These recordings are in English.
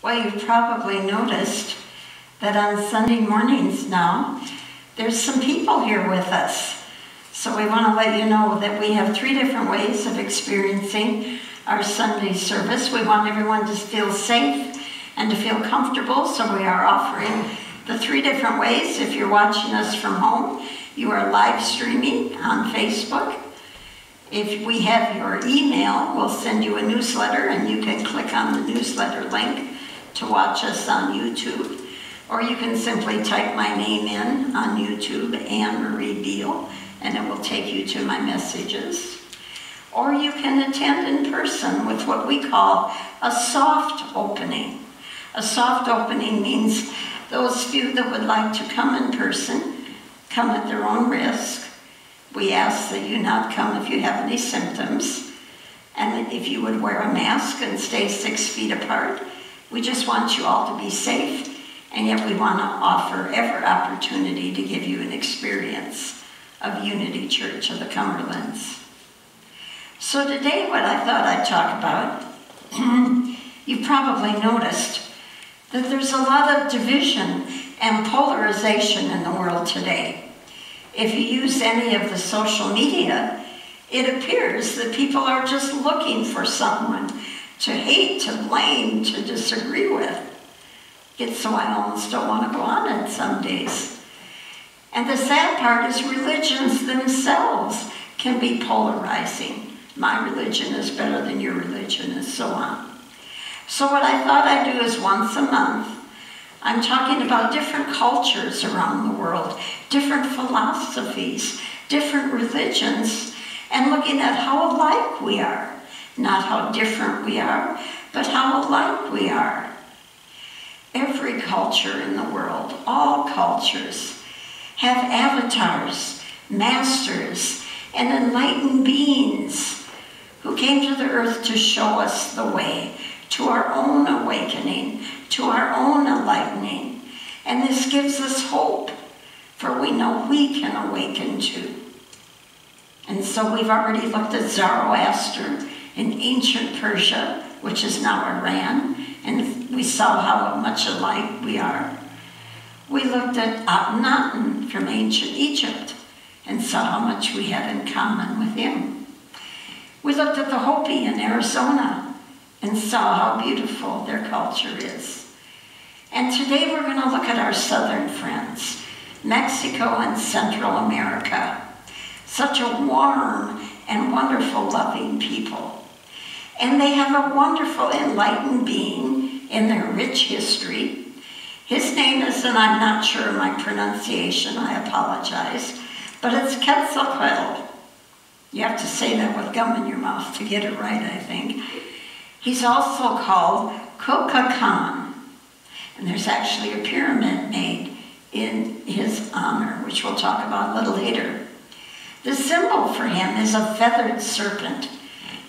Well, you've probably noticed that on Sunday mornings now, there's some people here with us. So we want to let you know that we have 3 different ways of experiencing our Sunday service. We want everyone to feel safe and to feel comfortable, so we are offering the 3 different ways. If you're watching us from home, you are live streaming on Facebook. If we have your email, we'll send you a newsletter, and you can click on the newsletter link to watch us on YouTube. Or you can simply type my name in on YouTube, Ann Marie Beale, and it will take you to my messages. Or you can attend in person with what we call a soft opening. A soft opening means those few that would like to come in person come at their own risk. We ask that you not come if you have any symptoms, and if you would wear a mask and stay 6 feet apart. We just want you all to be safe, and yet we want to offer every opportunity to give you an experience of Unity Church of the Cumberlands. So today what I thought I'd talk about, you've probably noticed that there's a lot of division and polarization in the world today. If you use any of the social media, it appears that people are just looking for someone to hate, to blame, to disagree with. It's so I almost don't want to go on it some days. And the sad part is religions themselves can be polarizing. My religion is better than your religion, and so on. So what I thought I'd do is once a month, I'm talking about different cultures around the world, different philosophies, different religions, and looking at how alike we are. Not how different we are, but how alike we are. Every culture in the world, all cultures, have avatars, masters, and enlightened beings who came to the earth to show us the way to our own awakening, to our own enlightening. And this gives us hope, for we know we can awaken too. And so we've already looked at Zoroaster in ancient Persia, which is now Iran, and we saw how much alike we are. We looked at Akhenaten from ancient Egypt and saw how much we had in common with him. We looked at the Hopi in Arizona and saw how beautiful their culture is. And today we're going to look at our southern friends, Mexico and Central America. Such a warm and wonderful, loving people. And they have a wonderful, enlightened being in their rich history. His name is, and I'm not sure of my pronunciation, I apologize, but it's Quetzalcoatle. You have to say that with gum in your mouth to get it right, I think. He's also called Kukulkan, and there's actually a pyramid made in his honor, which we'll talk about a little later. The symbol for him is a feathered serpent.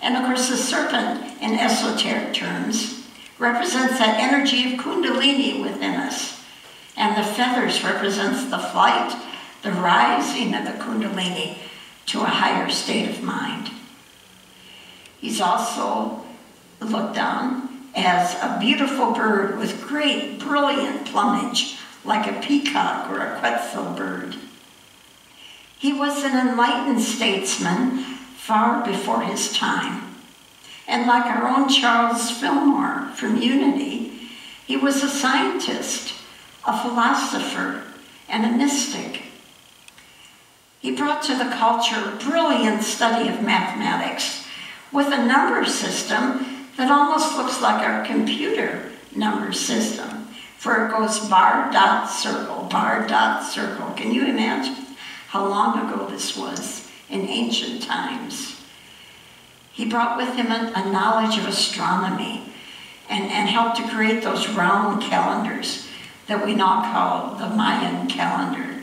And of course, the serpent, in esoteric terms, represents that energy of Kundalini within us. And the feathers represents the flight, the rising of the Kundalini to a higher state of mind. He's also looked on as a beautiful bird with great, brilliant plumage, like a peacock or a Quetzal bird. He was an enlightened statesman far before his time. And like our own Charles Fillmore from Unity, he was a scientist, a philosopher, and a mystic. He brought to the culture a brilliant study of mathematics with a number system that almost looks like our computer number system, for it goes bar, dot, circle, bar, dot, circle. Can you imagine how long ago this was in ancient times? He brought with him a knowledge of astronomy and helped to create those round calendars that we now call the Mayan Calendar.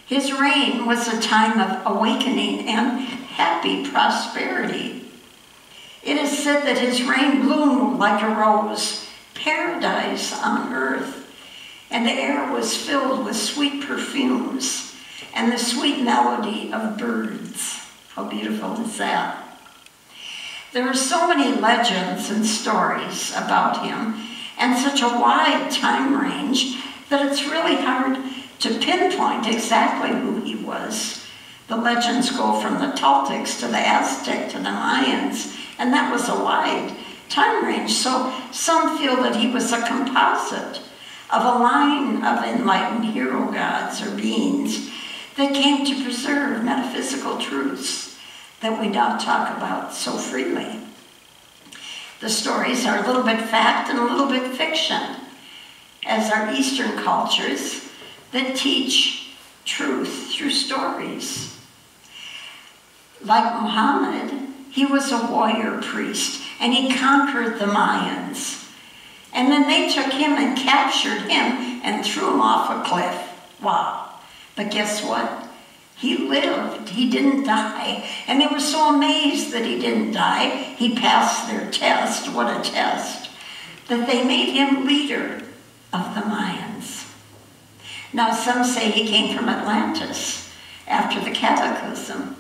His reign was a time of awakening and happy prosperity. It is said that his reign bloomed like a rose, paradise on earth, and the air was filled with sweet perfumes and the sweet melody of birds. How beautiful is that? There are so many legends and stories about him, and such a wide time range that it's really hard to pinpoint exactly who he was. The legends go from the Toltecs to the Aztec to the Mayans, and that was a wide time range. So some feel that he was a composite of a line of enlightened hero gods or beings that came to preserve metaphysical truths that we now talk about so freely. The stories are a little bit fact and a little bit fiction, as are Eastern cultures that teach truth through stories. Like Muhammad, he was a warrior priest, and he conquered the Mayans. And then they took him and captured him and threw him off a cliff. Wow. But guess what? He lived. He didn't die. And they were so amazed that he didn't die. He passed their test. What a test. That they made him leader of the Mayans. Now, some say he came from Atlantis after the cataclysm.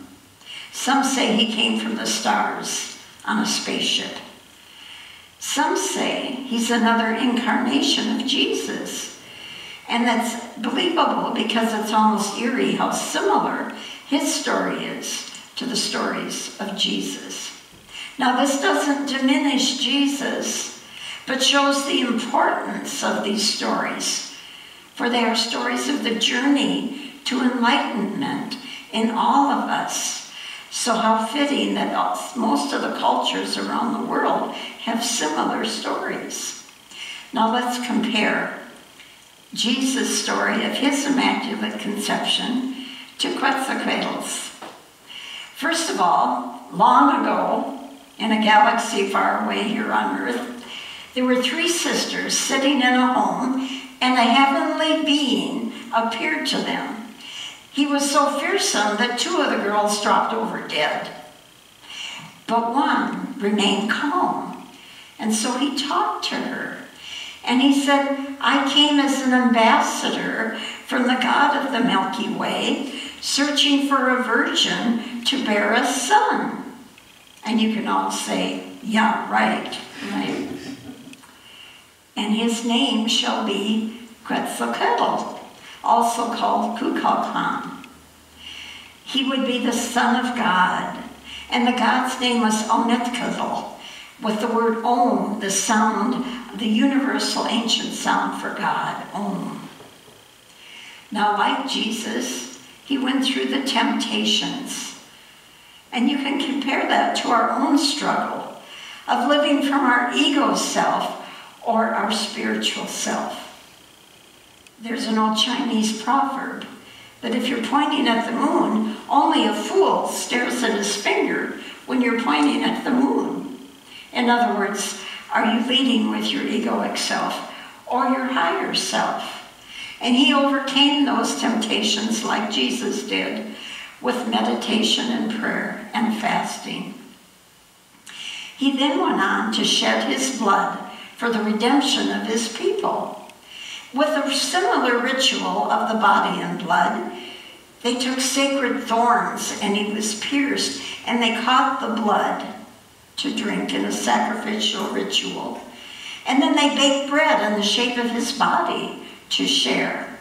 Some say he came from the stars on a spaceship. Some say he's another incarnation of Jesus. And that's believable because it's almost eerie how similar his story is to the stories of Jesus. Now, this doesn't diminish Jesus, but shows the importance of these stories, for they are stories of the journey to enlightenment in all of us. So how fitting that most of the cultures around the world have similar stories. Now let's compare Jesus' story of his Immaculate Conception to Quetzalcoatle's. First of all, long ago, in a galaxy far away here on Earth, there were three sisters sitting in a home, and a heavenly being appeared to them. He was so fearsome that two of the girls dropped over dead. But one remained calm, and so he talked to her. And he said, I came as an ambassador from the God of the Milky Way, searching for a virgin to bear a son. And you can all say, yeah, right? And his name shall be Quetzalcoatle, also called Kukulkan. He would be the Son of God, and the God's name was Untitled, with the word Om, the sound, the universal ancient sound for God, Om. Now, like Jesus, he went through the temptations, and you can compare that to our own struggle of living from our ego self or our spiritual self. There's an old Chinese proverb that if you're pointing at the moon, only a fool stares at his finger when you're pointing at the moon. In other words, are you leading with your egoic self or your higher self? And he overcame those temptations like Jesus did with meditation and prayer and fasting. He then went on to shed his blood for the redemption of his people. With a similar ritual of the body and blood, they took sacred thorns and he was pierced, and they caught the blood to drink in a sacrificial ritual. And then they baked bread in the shape of his body to share.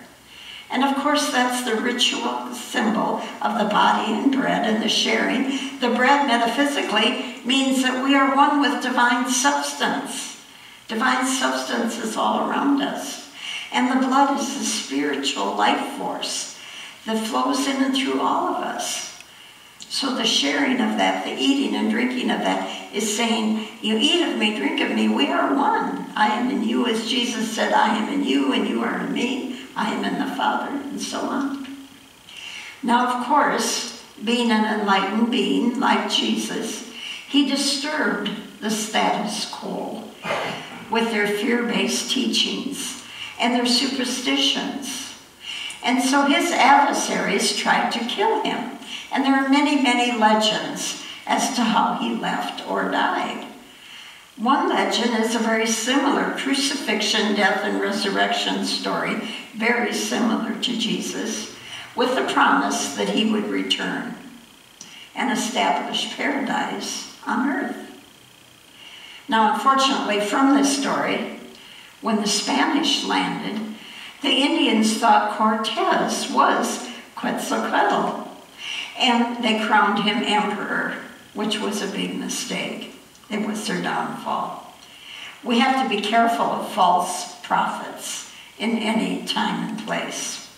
And of course, that's the ritual symbol of the body and bread and the sharing. The bread, metaphysically, means that we are one with divine substance. Divine substance is all around us. And the blood is the spiritual life force that flows in and through all of us. So the sharing of that, the eating and drinking of that, is saying, you eat of me, drink of me, we are one. I am in you, as Jesus said, I am in you, and you are in me. I am in the Father, and so on. Now, of course, being an enlightened being like Jesus, he disturbed the status quo with their fear-based teachings and their superstitions. And so his adversaries tried to kill him. And there are many, many legends as to how he left or died. One legend is a very similar crucifixion, death, and resurrection story, very similar to Jesus, with the promise that he would return and establish paradise on earth. Now, unfortunately, from this story, when the Spanish landed, the Indians thought Cortez was Quetzalcoatle, and they crowned him emperor, which was a big mistake. It was their downfall. We have to be careful of false prophets in any time and place.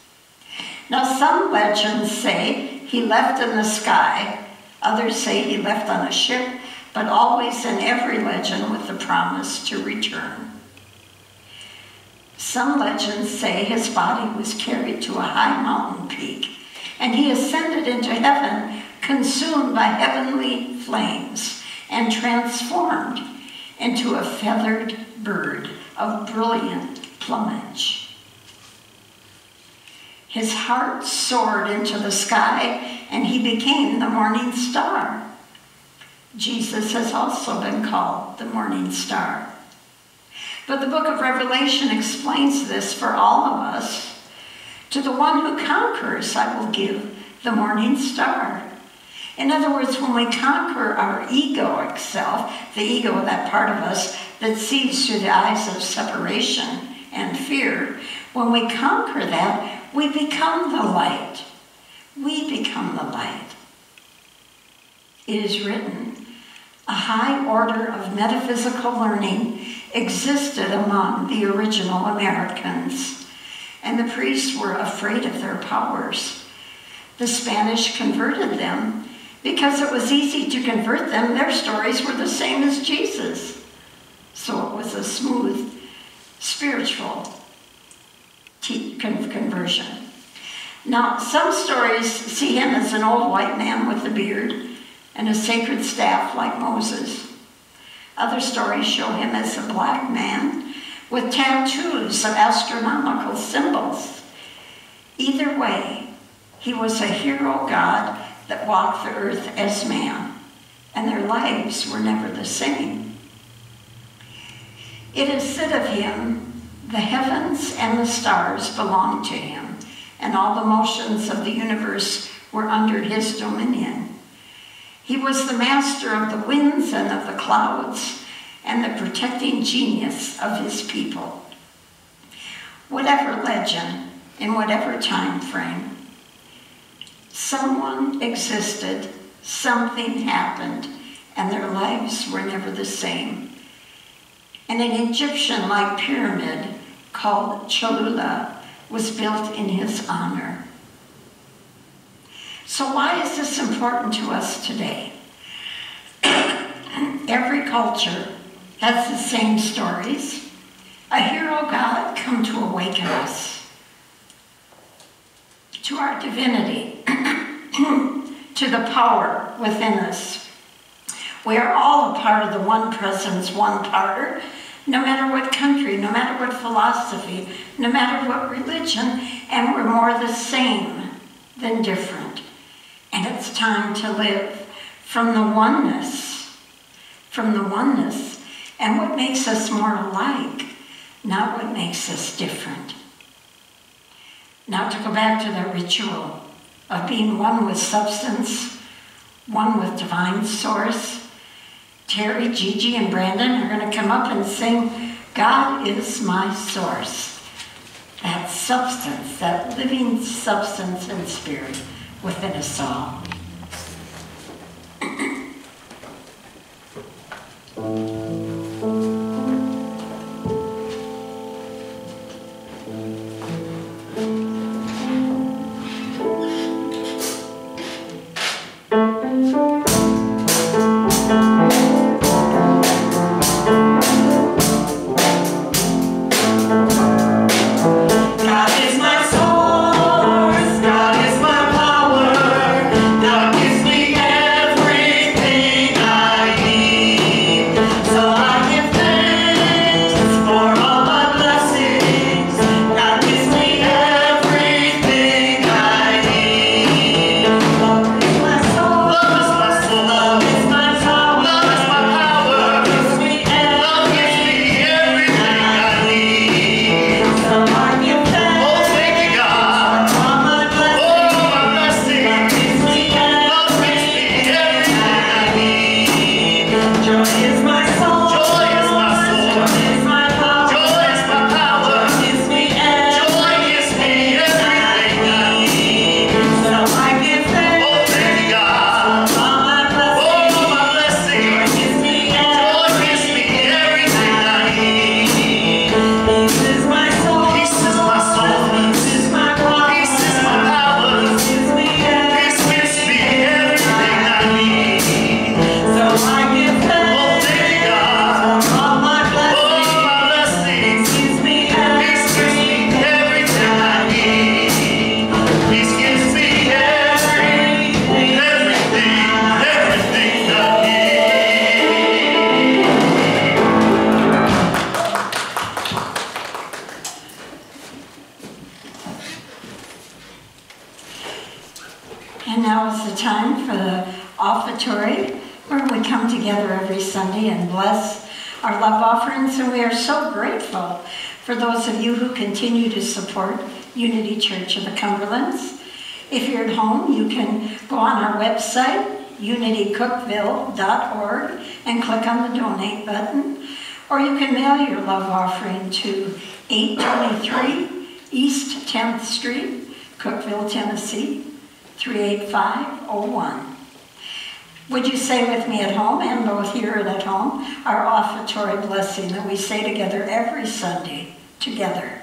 Now, some legends say he left in the sky. Others say he left on a ship, but always in every legend with the promise to return. Some legends say his body was carried to a high mountain peak, and he ascended into heaven, consumed by heavenly flames, and transformed into a feathered bird of brilliant plumage. His heart soared into the sky, and he became the morning star. Jesus has also been called the morning star. But the book of Revelation explains this for all of us. To the one who conquers, I will give the morning star. In other words, when we conquer our egoic self, the ego, that part of us that sees through the eyes of separation and fear, when we conquer that, we become the light. We become the light. It is written, a high order of metaphysical learning existed among the original Americans, and the priests were afraid of their powers. The Spanish converted them because it was easy to convert them. Their stories were the same as Jesus. So it was a smooth spiritual conversion. Now, some stories see him as an old white man with a beard and a sacred staff like Moses. Other stories show him as a black man with tattoos of astronomical symbols. Either way, he was a hero god that walked the earth as man, and their lives were never the same. It is said of him, the heavens and the stars belonged to him, and all the motions of the universe were under his dominion. He was the master of the winds and of the clouds, and the protecting genius of his people. Whatever legend, in whatever time frame, someone existed, something happened, and their lives were never the same. And an Egyptian-like pyramid called Cholula was built in his honor. So why is this important to us today? Every culture has the same stories. A hero God come to awaken us to our divinity, to the power within us. We are all a part of the one presence, one parter, no matter what country, no matter what philosophy, no matter what religion, and we're more the same than different. And it's time to live from the oneness, and what makes us more alike, not what makes us different. Now to go back to the ritual of being one with substance, one with divine source, Terry, Gigi, and Brandon are going to come up and sing, God is my source. That substance, that living substance and spirit within us all. offertory where we come together every Sunday and bless our love offerings, and we are so grateful for those of you who continue to support Unity Church of the Cumberlands. If you're at home, you can go on our website, unitycookville.org, and click on the donate button, or you can mail your love offering to 823 East 10th Street, Cookeville, Tennessee, 38501. Would you say with me at home, and both here and at home, our offertory blessing that we say together every Sunday, together.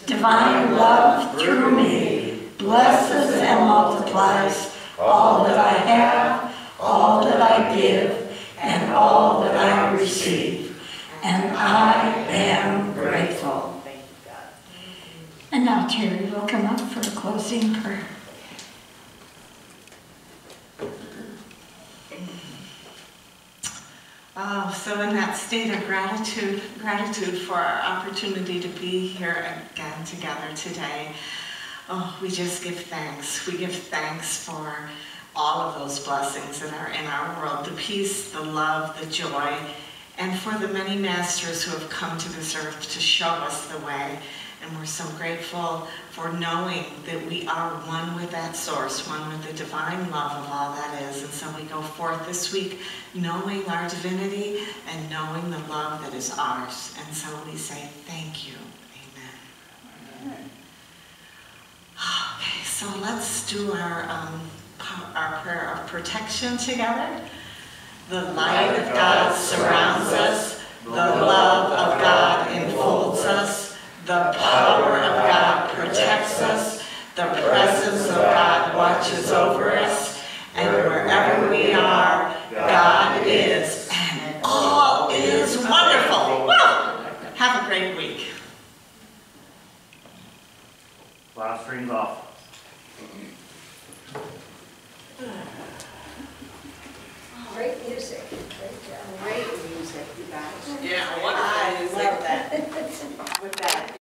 Divine love through me blesses and multiplies all that I have, all that I give, and all that I receive. And I am grateful. And now Terry will come up for a closing prayer. Oh, so in that state of gratitude for our opportunity to be here again together today, oh, we just give thanks. We give thanks for all of those blessings that are in our world, the peace, the love, the joy, and for the many masters who have come to this earth to show us the way. And we're so grateful for knowing that we are one with that source, one with the divine love of all that is. And so we go forth this week knowing our divinity and knowing the love that is ours. And so we say thank you. Amen. Okay, so let's do our prayer of protection together. The light of God surrounds us. The love of God enfolds us. The power of God protects us. The presence of God watches over us. And wherever we are, God is. And all is wonderful. Woo! Have a great week. Last stream's off.